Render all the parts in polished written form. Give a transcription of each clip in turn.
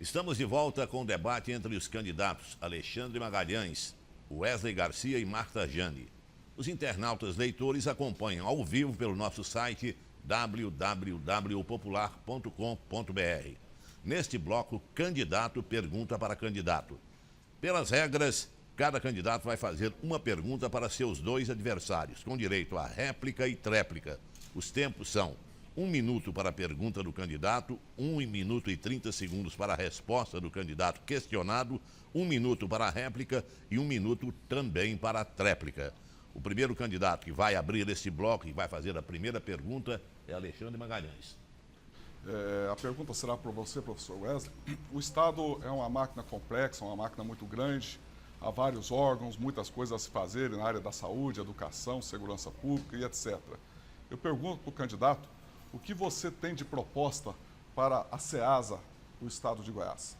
Estamos de volta com o debate entre os candidatos Alexandre Magalhães, Wesley Garcia e Marta Jane. Os internautas leitores acompanham ao vivo pelo nosso site www.popular.com.br. Neste bloco, candidato pergunta para candidato. Pelas regras, cada candidato vai fazer uma pergunta para seus dois adversários, com direito a réplica e tréplica. Os tempos são 1 minuto para a pergunta do candidato, 1 minuto e 30 segundos para a resposta do candidato questionado, 1 minuto para a réplica e 1 minuto também para a tréplica. O primeiro candidato que vai abrir esse bloco e vai fazer a primeira pergunta é Alexandre Magalhães. A pergunta será para você, professor Wesley. O Estado é uma máquina complexa, uma máquina muito grande, há vários órgãos, muitas coisas a se fazerem na área da saúde, educação, segurança pública e etc. Eu pergunto para o candidato, o que você tem de proposta para a SEASA do Estado de Goiás?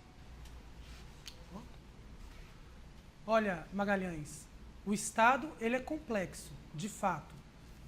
Olha, Magalhães, o Estado ele é complexo, de fato.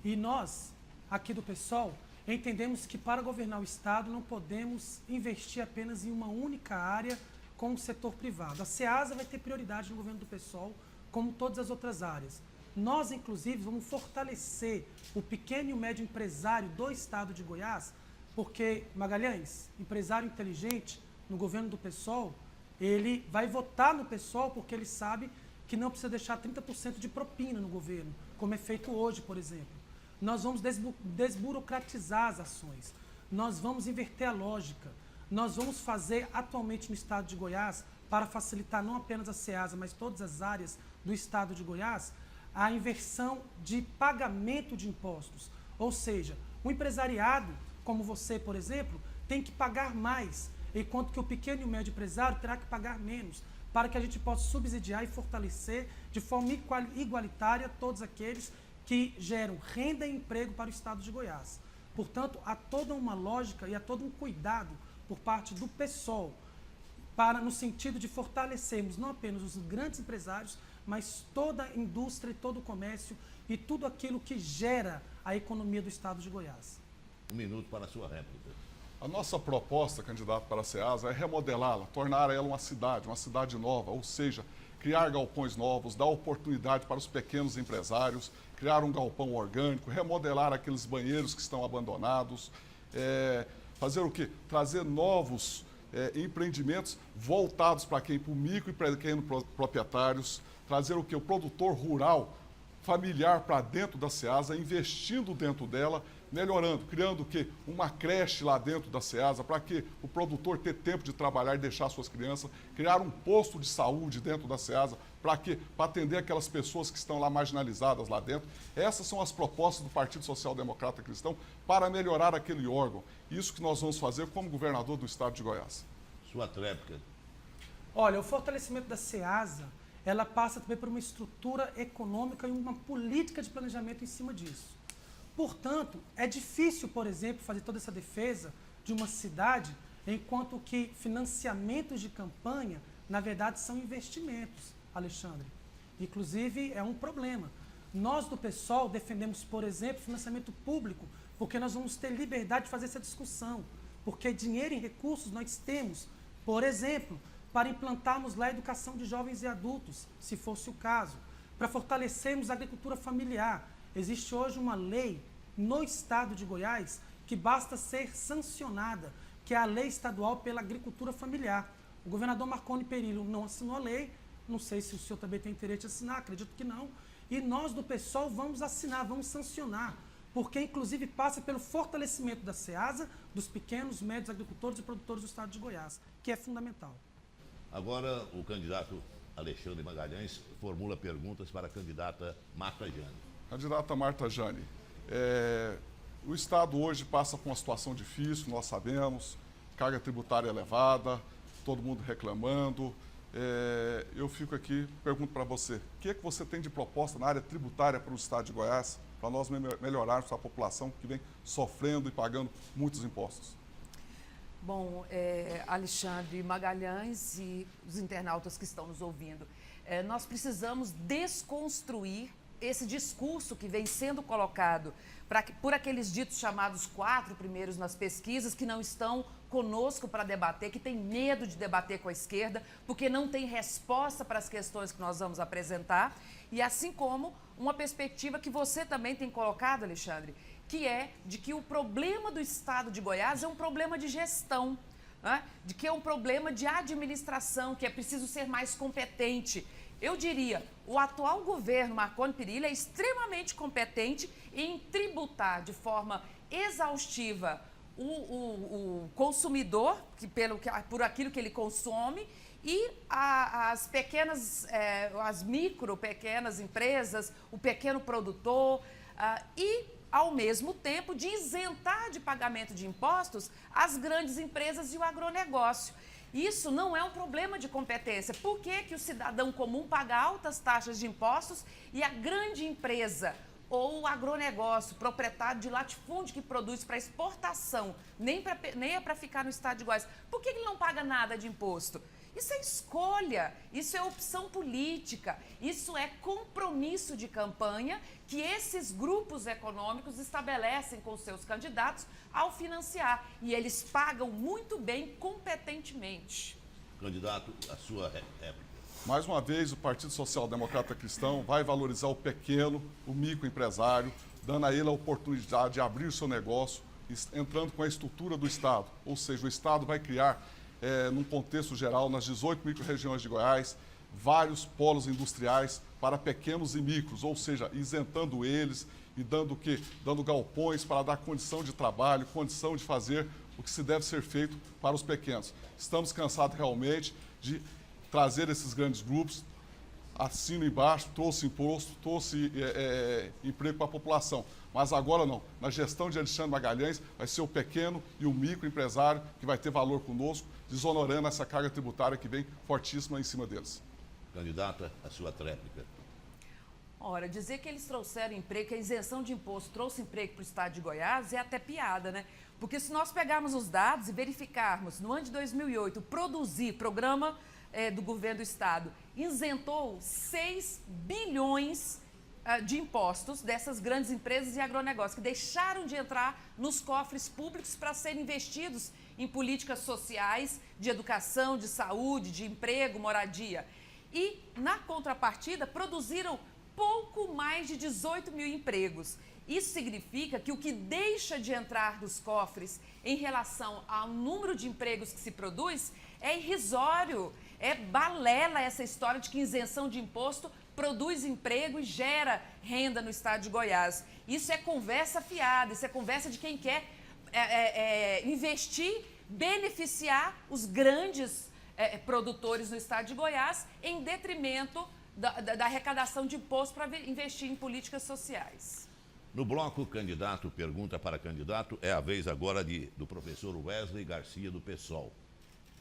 E nós, aqui do PSOL, entendemos que para governar o Estado não podemos investir apenas em uma única área com o setor privado. A SEASA vai ter prioridade no governo do PSOL, como todas as outras áreas. Nós, inclusive, vamos fortalecer o pequeno e o médio empresário do Estado de Goiás, porque, Magalhães, empresário inteligente no governo do PSOL, ele vai votar no PSOL porque ele sabe que não precisa deixar 30% de propina no governo, como é feito hoje, por exemplo. Nós vamos desburocratizar as ações, nós vamos inverter a lógica, nós vamos fazer atualmente no Estado de Goiás, para facilitar não apenas a SEASA, mas todas as áreas do Estado de Goiás, a inversão de pagamento de impostos. Ou seja, o empresariado, como você, por exemplo, tem que pagar mais, enquanto que o pequeno e o médio empresário terá que pagar menos, para que a gente possa subsidiar e fortalecer de forma igualitária todos aqueles que geram renda e emprego para o Estado de Goiás. Portanto, há toda uma lógica e há todo um cuidado por parte do PSOL, no sentido de fortalecermos não apenas os grandes empresários, mas toda a indústria e todo o comércio e tudo aquilo que gera a economia do Estado de Goiás. 1 minuto para a sua réplica. A nossa proposta, candidato para a SEASA, é remodelá-la, tornar ela uma cidade nova, ou seja, criar galpões novos, dar oportunidade para os pequenos empresários, criar um galpão orgânico, remodelar aqueles banheiros que estão abandonados, fazer o quê? Trazer novos empreendimentos voltados para quem? Para o micro e pequeno proprietários, trazer o quê? O produtor rural familiar para dentro da SEASA, investindo dentro dela, melhorando, criando o quê? Uma creche lá dentro da SEASA, para que o produtor ter tempo de trabalhar e deixar suas crianças, criar um posto de saúde dentro da SEASA, para quê? Para atender aquelas pessoas que estão lá marginalizadas lá dentro. Essas são as propostas do Partido Social Democrata Cristão para melhorar aquele órgão. Isso que nós vamos fazer como governador do Estado de Goiás. Sua tréplica. Olha, o fortalecimento da SEASA, ela passa também por uma estrutura econômica e uma política de planejamento em cima disso. Portanto, é difícil, por exemplo, fazer toda essa defesa de uma cidade, enquanto que financiamentos de campanha, na verdade, são investimentos, Alexandre. Inclusive, é um problema. Nós do PSOL defendemos, por exemplo, financiamento público, porque nós vamos ter liberdade de fazer essa discussão. Porque dinheiro e recursos nós temos, por exemplo, para implantarmos lá a educação de jovens e adultos, se fosse o caso, para fortalecermos a agricultura familiar. Existe hoje uma lei no Estado de Goiás que basta ser sancionada, que é a Lei Estadual pela Agricultura Familiar. O governador Marconi Perillo não assinou a lei, não sei se o senhor também tem interesse em assinar, acredito que não, e nós do PSOL vamos assinar, vamos sancionar, porque inclusive passa pelo fortalecimento da SEASA, dos pequenos, médios agricultores e produtores do Estado de Goiás, que é fundamental. Agora, o candidato Alexandre Magalhães formula perguntas para a candidata Marta Jane. Candidata Marta Jane, o Estado hoje passa por uma situação difícil, nós sabemos, carga tributária elevada, todo mundo reclamando. Eu fico aqui, pergunto para você, o que é que você tem de proposta na área tributária para o Estado de Goiás, para nós melhorarmos a população que vem sofrendo e pagando muitos impostos? Bom, Alexandre Magalhães e os internautas que estão nos ouvindo, nós precisamos desconstruir esse discurso que vem sendo colocado por aqueles ditos chamados 4 primeiros nas pesquisas, que não estão conosco para debater, que tem medo de debater com a esquerda, porque não tem resposta para as questões que nós vamos apresentar, e assim como uma perspectiva que você também tem colocado, Alexandre, que é de que o problema do Estado de Goiás é um problema de gestão, né? De que é um problema de administração, que é preciso ser mais competente. Eu diria, o atual governo Marconi Perillo é extremamente competente em tributar de forma exaustiva o consumidor, por aquilo que ele consome, e as pequenas, pequenas empresas, o pequeno produtor, e, ao mesmo tempo, de isentar de pagamento de impostos as grandes empresas e o agronegócio. Isso não é um problema de competência. Por que o cidadão comum paga altas taxas de impostos e a grande empresa ou o agronegócio, proprietário de latifúndio que produz para exportação, nem é para ficar no estado de Goiás, por que ele não paga nada de imposto? Isso é escolha, isso é opção política, isso é compromisso de campanha que esses grupos econômicos estabelecem com seus candidatos ao financiar. E eles pagam muito bem, competentemente. Candidato, a sua réplica. Mais uma vez, o Partido Social Democrata Cristão vai valorizar o pequeno, o microempresário, dando a ele a oportunidade de abrir o seu negócio, entrando com a estrutura do Estado. Ou seja, o Estado vai criar, num contexto geral, nas 18 micro-regiões de Goiás, vários polos industriais para pequenos e micros, ou seja, isentando eles e dando o quê? Dando galpões para dar condição de trabalho, condição de fazer o que se deve ser feito para os pequenos. Estamos cansados realmente de trazer esses grandes grupos, assino embaixo, trouxe imposto, trouxe emprego para a população. Mas agora não. Na gestão de Alexandre Magalhães, vai ser o pequeno e o microempresário que vai ter valor conosco, desonorando essa carga tributária que vem fortíssima em cima deles. Candidata, a sua réplica. Ora, dizer que eles trouxeram emprego, que a isenção de imposto trouxe emprego para o estado de Goiás é até piada, né? Porque se nós pegarmos os dados e verificarmos, no ano de 2008, programa do governo do estado, isentou 6 bilhões de impostos dessas grandes empresas e agronegócios, que deixaram de entrar nos cofres públicos para serem investidos em políticas sociais, de educação, de saúde, de emprego, moradia. E, na contrapartida, produziram pouco mais de 18 mil empregos. Isso significa que o que deixa de entrar dos cofres em relação ao número de empregos que se produz é irrisório, é balela essa história de que isenção de imposto produz emprego e gera renda no estado de Goiás. Isso é conversa fiada, isso é conversa de quem quer investir, beneficiar os grandes produtores no estado de Goiás em detrimento da arrecadação de imposto para investir em políticas sociais. No bloco Candidato Pergunta para Candidato, é a vez agora do professor Wesley Garcia, do PSOL.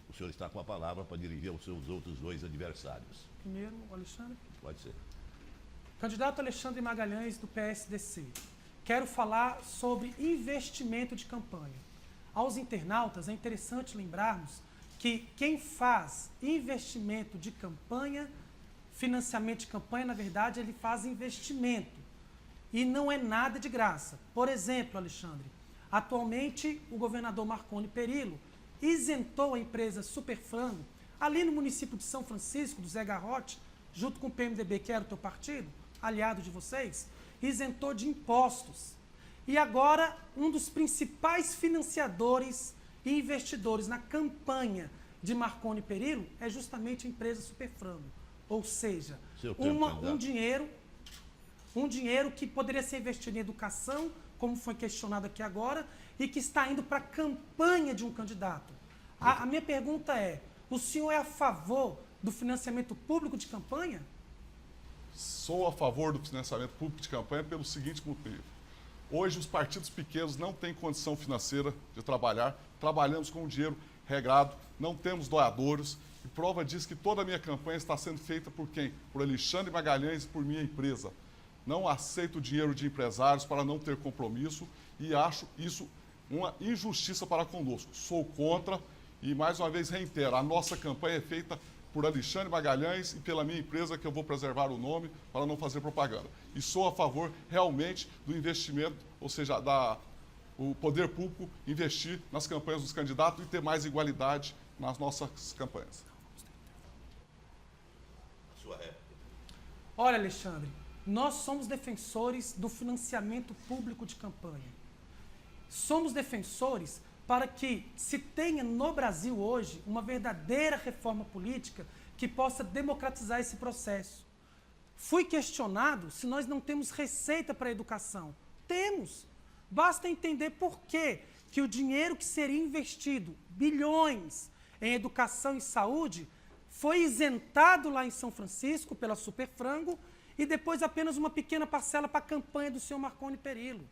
O senhor está com a palavra para dirigir aos seus outros dois adversários. Primeiro, o Alexandre. Pode ser. Candidato Alexandre Magalhães, do PSDC. Quero falar sobre investimento de campanha. Aos internautas, é interessante lembrarmos que quem faz investimento de campanha, financiamento de campanha, na verdade, ele faz investimento. E não é nada de graça. Por exemplo, Alexandre, atualmente o governador Marconi Perillo isentou a empresa Superfrango, ali no município de São Francisco, do Zé Garrote, junto com o PMDB, que era o teu partido, aliado de vocês, isentou de impostos. E agora, um dos principais financiadores e investidores na campanha de Marconi Perillo é justamente a empresa Superfrango. Ou seja, um dinheiro que poderia ser investido em educação, como foi questionado aqui agora, e que está indo para a campanha de um candidato. A minha pergunta é, o senhor é a favor do financiamento público de campanha? Sou a favor do financiamento público de campanha pelo seguinte motivo. Hoje, os partidos pequenos não têm condição financeira de trabalhar, trabalhamos com dinheiro regrado, não temos doadores, e prova disso que toda a minha campanha está sendo feita por quem? Por Alexandre Magalhães e por minha empresa. Não aceito dinheiro de empresários para não ter compromisso e acho isso uma injustiça para conosco. Sou contra e, mais uma vez, reitero, a nossa campanha é feita por Alexandre Magalhães e pela minha empresa, que eu vou preservar o nome para não fazer propaganda. E sou a favor realmente do investimento, ou seja, o poder público investir nas campanhas dos candidatos e ter mais igualdade nas nossas campanhas. Sua réplica. Olha, Alexandre, nós somos defensores do financiamento público de campanha. Somos defensores para que se tenha no Brasil hoje uma verdadeira reforma política que possa democratizar esse processo. Fui questionado se nós não temos receita para a educação. Temos. Basta entender por que o dinheiro que seria investido, bilhões, em educação e saúde, foi isentado lá em São Francisco pela Superfrango e depois apenas uma pequena parcela para a campanha do senhor Marconi Perillo.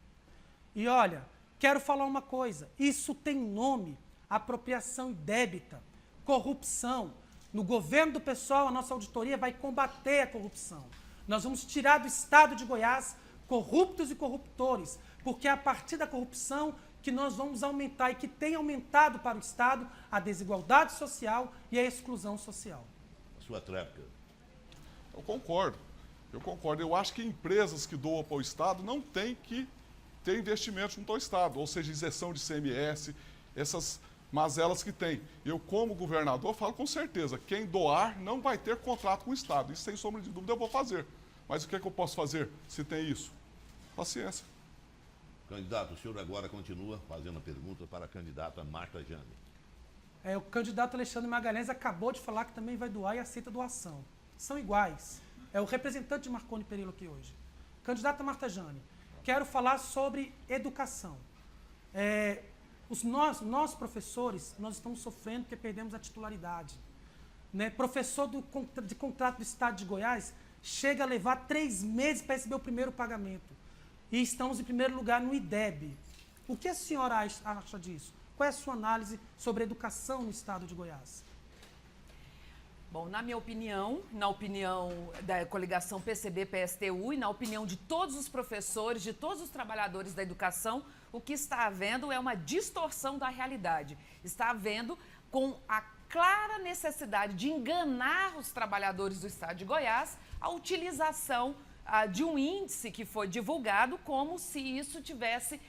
E olha, quero falar uma coisa, isso tem nome, apropriação indébita, corrupção. No governo do PSOL, a nossa auditoria vai combater a corrupção. Nós vamos tirar do estado de Goiás corruptos e corruptores, porque é a partir da corrupção que nós vamos aumentar e que tem aumentado para o Estado a desigualdade social e a exclusão social. Sua tréplica. Eu concordo. Eu acho que empresas que doam para o Estado não têm que ter investimento junto ao Estado, ou seja, isenção de CMS, essas mazelas que tem. Eu, como governador, falo com certeza, quem doar não vai ter contrato com o Estado. Isso, sem sombra de dúvida, eu vou fazer. Mas o que é que eu posso fazer se tem isso? Paciência. Candidato, o senhor agora continua fazendo a pergunta para a candidata Marta Jane. O candidato Alexandre Magalhães acabou de falar que também vai doar e aceita doação. São iguais. É o representante de Marconi Perillo aqui hoje. Candidata Marta Jane, quero falar sobre educação. Nós, professores, nós estamos sofrendo porque perdemos a titularidade. Né? Professor de contrato do Estado de Goiás chega a levar 3 meses para receber o primeiro pagamento. E estamos em primeiro lugar no IDEB. O que a senhora acha disso? Qual é a sua análise sobre a educação no Estado de Goiás? Bom, na minha opinião, na opinião da coligação PCB-PSTU e na opinião de todos os professores, de todos os trabalhadores da educação, o que está havendo é uma distorção da realidade. Está havendo com a clara necessidade de enganar os trabalhadores do Estado de Goiás a utilização de um índice que foi divulgado como se isso tivesse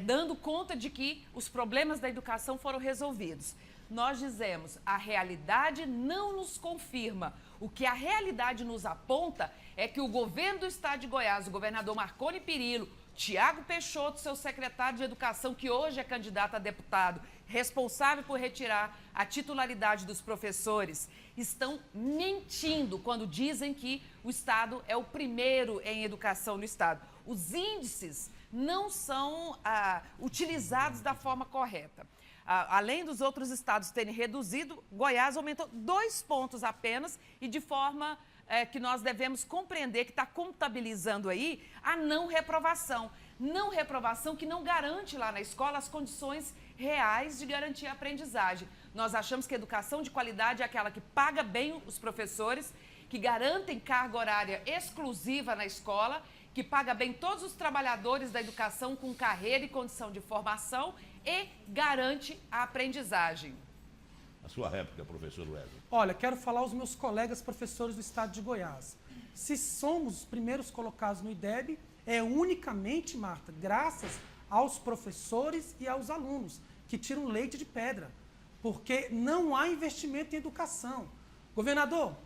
dando conta de que os problemas da educação foram resolvidos. Nós dizemos, a realidade não nos confirma. O que a realidade nos aponta é que o governo do Estado de Goiás, o governador Marconi Perillo, Tiago Peixoto, seu secretário de Educação, que hoje é candidato a deputado, responsável por retirar a titularidade dos professores, estão mentindo quando dizem que o Estado é o primeiro em educação no Estado. Os índices não são utilizados da forma correta. Além dos outros estados terem reduzido, Goiás aumentou 2 pontos apenas e de forma que nós devemos compreender que está contabilizando aí a não reprovação. Não reprovação que não garante lá na escola as condições reais de garantir a aprendizagem. Nós achamos que a educação de qualidade é aquela que paga bem os professores, que garantem carga horária exclusiva na escola, que paga bem todos os trabalhadores da educação com carreira e condição de formação e garante a aprendizagem. A sua réplica, professor Wesley. Olha, quero falar aos meus colegas professores do Estado de Goiás. Se somos os primeiros colocados no IDEB, é unicamente, Marta, graças aos professores e aos alunos, que tiram leite de pedra, porque não há investimento em educação. Governador,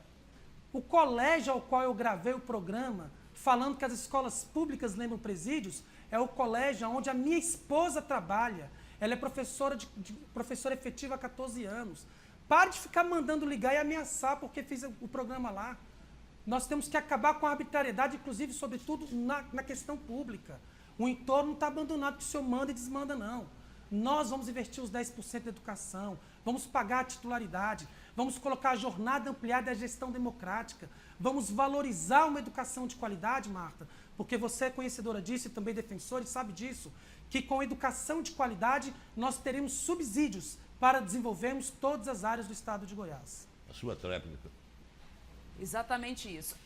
o colégio ao qual eu gravei o programa, falando que as escolas públicas lembram presídios, é o colégio onde a minha esposa trabalha. Ela é professora efetiva há 14 anos. Pare de ficar mandando ligar e ameaçar porque fiz o programa lá. Nós temos que acabar com a arbitrariedade, inclusive, sobretudo, na questão pública. O entorno não está abandonado que o senhor manda e desmanda, não. Nós vamos investir os 10% da educação, vamos pagar a titularidade, vamos colocar a jornada ampliada e a gestão democrática, vamos valorizar uma educação de qualidade, Marta, porque você é conhecedora disso e também defensora e sabe disso, que com educação de qualidade nós teremos subsídios para desenvolvermos todas as áreas do Estado de Goiás. A sua tréplica. Exatamente isso.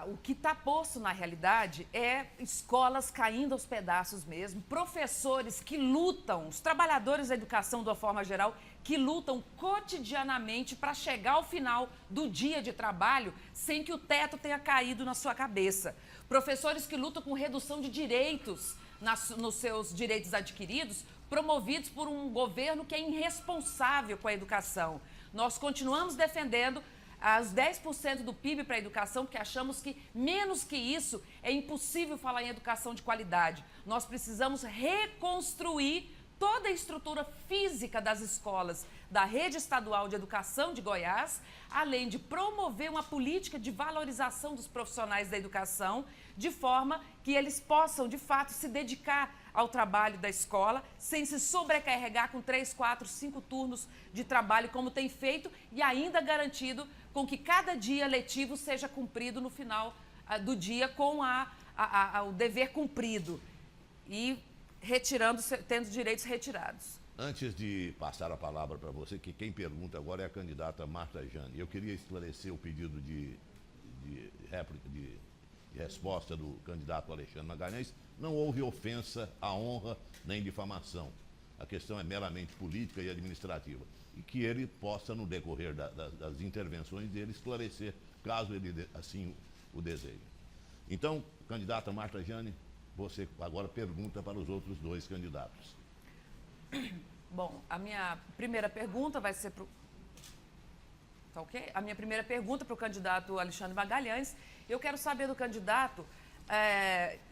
O que está posto na realidade é escolas caindo aos pedaços mesmo, professores que lutam, os trabalhadores da educação de uma forma geral, que lutam cotidianamente para chegar ao final do dia de trabalho sem que o teto tenha caído na sua cabeça. Professores que lutam com redução de direitos nos seus direitos adquiridos, promovidos por um governo que é irresponsável com a educação. Nós continuamos defendendo as 10% do PIB para a educação, porque achamos que menos que isso é impossível falar em educação de qualidade. Nós precisamos reconstruir toda a estrutura física das escolas da Rede Estadual de Educação de Goiás, além de promover uma política de valorização dos profissionais da educação, de forma que eles possam, de fato, se dedicar ao trabalho da escola, sem se sobrecarregar com 3, 4, 5 turnos de trabalho, como tem feito, e ainda garantido com que cada dia letivo seja cumprido no final do dia com o dever cumprido e tendo direitos retirados. Antes de passar a palavra para você, que quem pergunta agora é a candidata Marta Jane. Eu queria esclarecer o pedido de resposta do candidato Alexandre Magalhães. Não houve ofensa à honra nem difamação. A questão é meramente política e administrativa. E que ele possa, no decorrer das intervenções dele, esclarecer, caso ele assim o deseje. Então, candidata Marta Jane, você agora pergunta para os outros dois candidatos. Bom, a minha primeira pergunta vai ser para o... Tá ok? A minha primeira pergunta para o candidato Alexandre Magalhães. Eu quero saber do candidato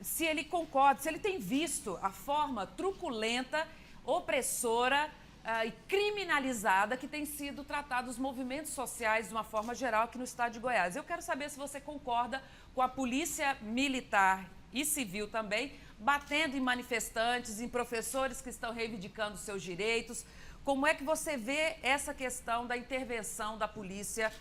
se ele concorda, se ele tem visto a forma truculenta, opressora e criminalizada que tem sido tratado os movimentos sociais de uma forma geral aqui no estado de Goiás. Eu quero saber se você concorda com a polícia militar e civil também, batendo em manifestantes, em professores que estão reivindicando seus direitos. Como é que você vê essa questão da intervenção da polícia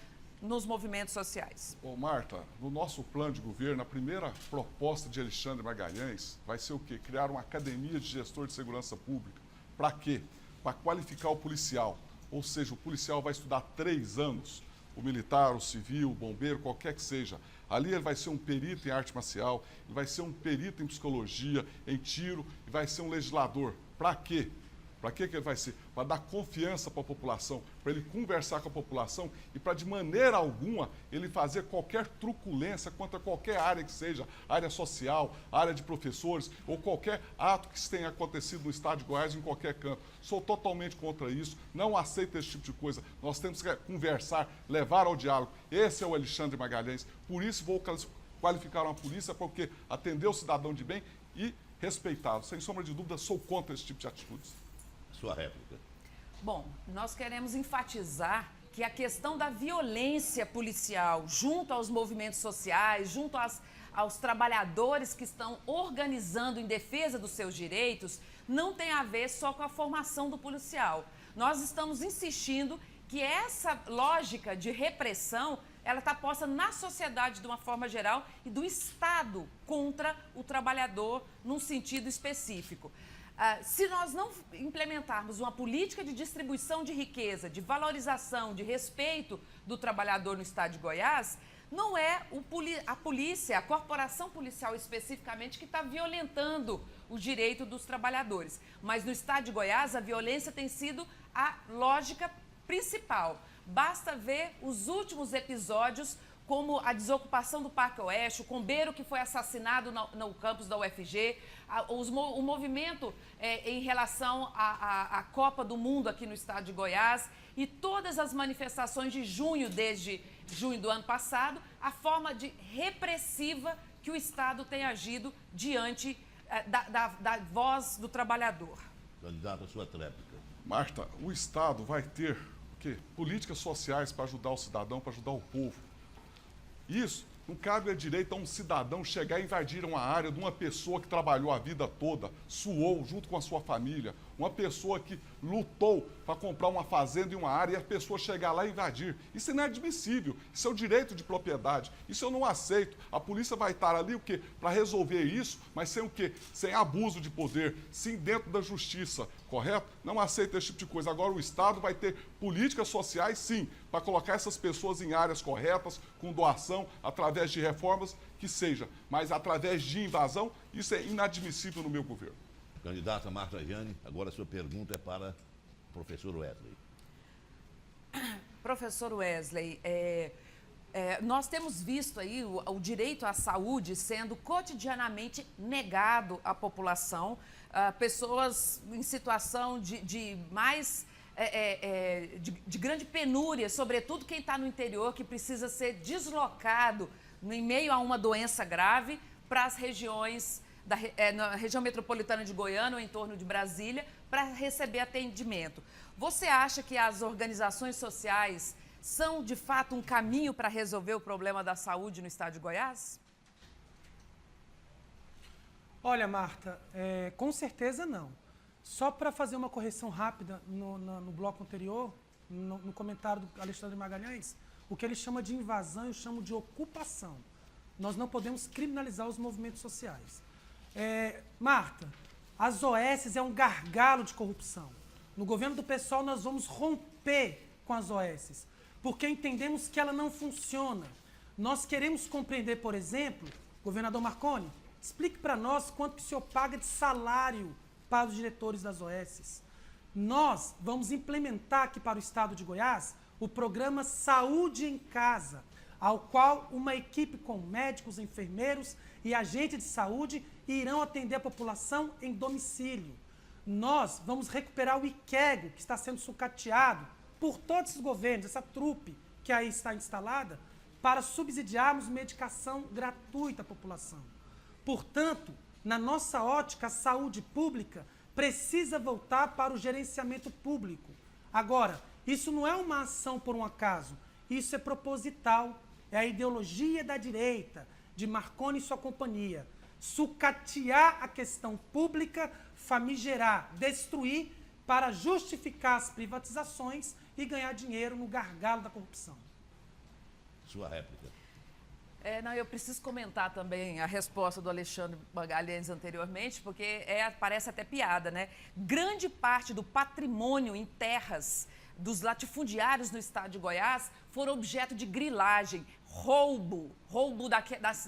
nos movimentos sociais? Ô Marta, no nosso plano de governo, a primeira proposta de Alexandre Magalhães vai ser o quê? Criar uma academia de gestor de segurança pública. Para quê? Para qualificar o policial. Ou seja, o policial vai estudar 3 anos, o militar, o civil, o bombeiro, qualquer que seja. Ali ele vai ser um perito em arte marcial, ele vai ser um perito em psicologia, em tiro, e vai ser um legislador. Para quê? Para que ele vai ser? Para dar confiança para a população, para ele conversar com a população e para, de maneira alguma, ele fazer qualquer truculência contra qualquer área que seja, área social, área de professores ou qualquer ato que tenha acontecido no estado de Goiás, em qualquer canto. Sou totalmente contra isso, não aceito esse tipo de coisa. Nós temos que conversar, levar ao diálogo. Esse é o Alexandre Magalhães. Por isso vou qualificar uma polícia, porque atender o cidadão de bem e respeitá-lo. Sem sombra de dúvida, sou contra esse tipo de atitudes. Sua réplica. Bom, nós queremos enfatizar que a questão da violência policial junto aos movimentos sociais, junto aos trabalhadores que estão organizando em defesa dos seus direitos, não tem a ver só com a formação do policial. Nós estamos insistindo que essa lógica de repressão, ela está posta na sociedade de uma forma geral e do Estado contra o trabalhador num sentido específico. Se nós não implementarmos uma política de distribuição de riqueza, de valorização, de respeito do trabalhador no estado de Goiás, não é a polícia, a corporação policial especificamente, que está violentando o direito dos trabalhadores. Mas no estado de Goiás, a violência tem sido a lógica principal. Basta ver os últimos episódios, como a desocupação do Parque Oeste, o combeiro que foi assassinado no campus da UFG, o movimento em relação à Copa do Mundo aqui no estado de Goiás e todas as manifestações de junho, desde junho do ano passado, a forma de repressiva que o Estado tem agido diante da voz do trabalhador. Candidato, a sua tréplica. Marta, o Estado vai ter o quê? Políticas sociais para ajudar o cidadão, para ajudar o povo. Isso não cabe a direito a um cidadão chegar e invadir uma área de uma pessoa que trabalhou a vida toda, suou junto com a sua família, uma pessoa que lutou para comprar uma fazenda em uma área e a pessoa chegar lá e invadir. Isso não é admissível, isso é o direito de propriedade, isso eu não aceito. A polícia vai estar ali o quê? Para resolver isso, mas sem o quê? Sem abuso de poder, sim dentro da justiça, correto? Não aceito esse tipo de coisa. Agora o Estado vai ter políticas sociais, sim, para colocar essas pessoas em áreas corretas, com doação, através de reformas, que seja. Mas através de invasão, isso é inadmissível no meu governo. Candidata Marta Jane, agora a sua pergunta é para o professor Wesley. Professor Wesley, nós temos visto aí o direito à saúde sendo cotidianamente negado à população, pessoas em situação de grande penúria, sobretudo quem está no interior, que precisa ser deslocado em meio a uma doença grave para as regiões, na região metropolitana de Goiânia ou em torno de Brasília, para receber atendimento. Você acha que as organizações sociais são, de fato, um caminho para resolver o problema da saúde no estado de Goiás? Olha, Marta, com certeza não. Só para fazer uma correção rápida no bloco anterior, no comentário do Alexandre Magalhães, o que ele chama de invasão eu chamo de ocupação. Nós não podemos criminalizar os movimentos sociais. Marta, as OS é um gargalo de corrupção. No governo do PSOL nós vamos romper com as OS, porque entendemos que ela não funciona. Nós queremos compreender, por exemplo, governador Marconi, explique para nós quanto que o senhor paga de salário para os diretores das OS. Nós vamos implementar aqui para o estado de Goiás o programa Saúde em Casa, ao qual uma equipe com médicos, enfermeiros e agentes de saúde irão atender a população em domicílio. Nós vamos recuperar o IQEGO, que está sendo sucateado por todos os governos, essa trupe que aí está instalada, para subsidiarmos medicação gratuita à população. Portanto, na nossa ótica, a saúde pública precisa voltar para o gerenciamento público. Agora, isso não é uma ação por um acaso, isso é proposital, é a ideologia da direita, de Marconi e sua companhia. Sucatear a questão pública, famigerar, destruir, para justificar as privatizações e ganhar dinheiro no gargalo da corrupção. Sua réplica. Eu preciso comentar também a resposta do Alexandre Magalhães anteriormente, porque parece até piada, né? Grande parte do patrimônio em terras dos latifundiários no estado de Goiás foram objeto de grilagem, roubo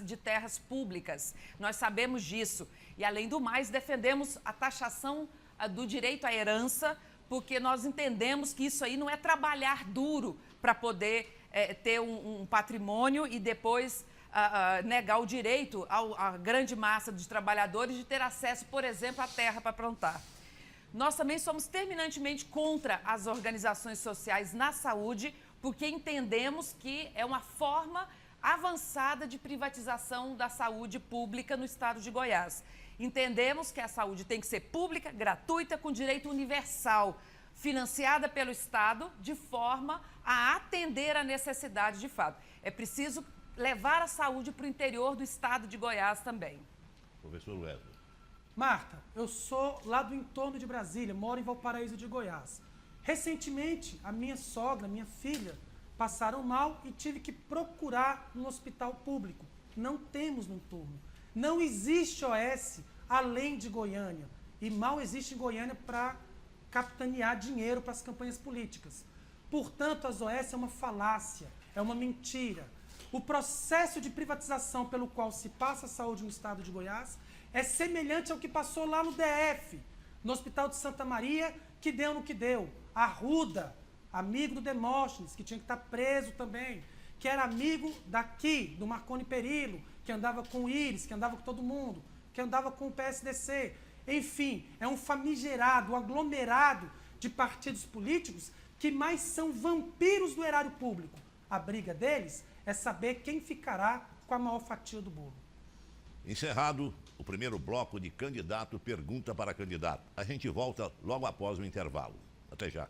de terras públicas. Nós sabemos disso. E, além do mais, defendemos a taxação do direito à herança, porque nós entendemos que isso aí não é trabalhar duro para poder ter um patrimônio e depois negar o direito à grande massa de trabalhadores de ter acesso, por exemplo, à terra para plantar. Nós também somos terminantemente contra as organizações sociais na saúde, porque entendemos que é uma forma avançada de privatização da saúde pública no estado de Goiás. Entendemos que a saúde tem que ser pública, gratuita, com direito universal, financiada pelo Estado, de forma a atender a necessidade de fato. É preciso levar a saúde para o interior do estado de Goiás também. Professor Wesley. Marta, eu sou lá do entorno de Brasília, moro em Valparaíso de Goiás. Recentemente, a minha sogra, minha filha, passaram mal e tive que procurar um hospital público. Não temos no entorno. Não existe OS além de Goiânia. E mal existe em Goiânia para capitanear dinheiro para as campanhas políticas. Portanto, as OS é uma falácia, é uma mentira. O processo de privatização pelo qual se passa a saúde no estado de Goiás é semelhante ao que passou lá no DF, no Hospital de Santa Maria, que deu no que deu. Arruda, amigo do Demóstenes, que tinha que estar preso também, que era amigo daqui, do Marconi Perillo, que andava com o Íris, que andava com todo mundo, que andava com o PSDC. Enfim, é um famigerado, um aglomerado de partidos políticos que mais são vampiros do erário público. A briga deles é saber quem ficará com a maior fatia do bolo. Encerrado o primeiro bloco de candidato pergunta para candidato. A gente volta logo após o intervalo. Até já.